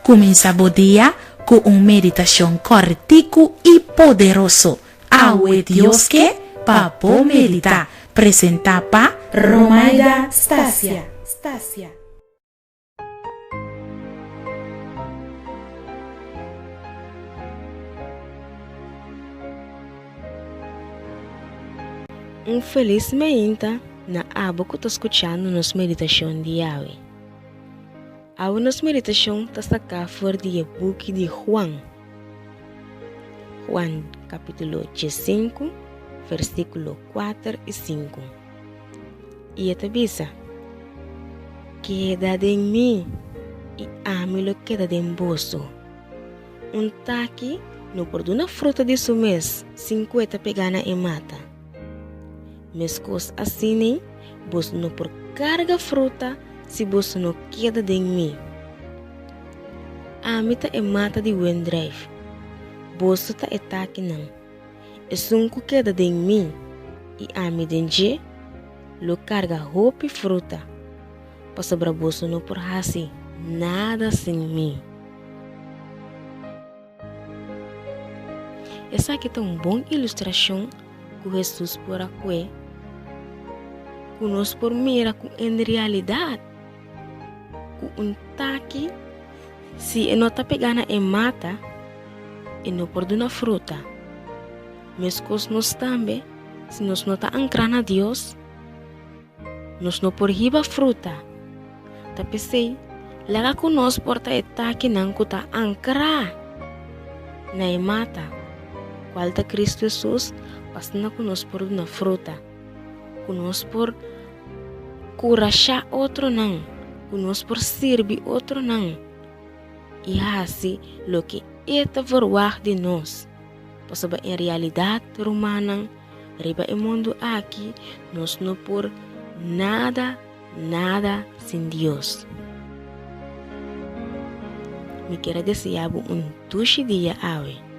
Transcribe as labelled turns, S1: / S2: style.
S1: Comenzamos día con una meditación cortico y poderoso. Awe Dios que papo medita. Presenta pa Romaida Stasia.
S2: Um feliz meinta na abo que está escutando nos meditação de Yahweh. A nos meditação está sacada fora do book de Juan. Juan capítulo 5, versículo 4 e 5. E esta bisa, queda de mim e ame lo queda de bolso. Um taqui no por uma fruta de su mês, 50 pegana e mata. Mescos assim, vos não por carga fruta se vos não queda de mim. Amita e mata de wendrive. Vos ta etaki não. E sunco queda de mim. E ami denje, lo carga roupa e fruta. Passa para vos não por hasi nada sem mim. Essa aqui é uma boa ilustração que Jesus por aqui. Conosco por mira com em realidade com taqui se não tá pegando em mata e não por uma fruta mas nós também se nós não tá ancrando a Deus nós não por riba fruta tá pensei lá conosco por tá taqui não que tá ancrar na mata qual tá Cristo Jesus passando conosco por uma fruta conosco por curachar outro não, conosco por servir outro não. E assim, lo que é verwag de nós. Pois em realidade romana, riba o mundo aqui, nós não por nada sem Deus. Me quero desejar um tuxe dia, Awe.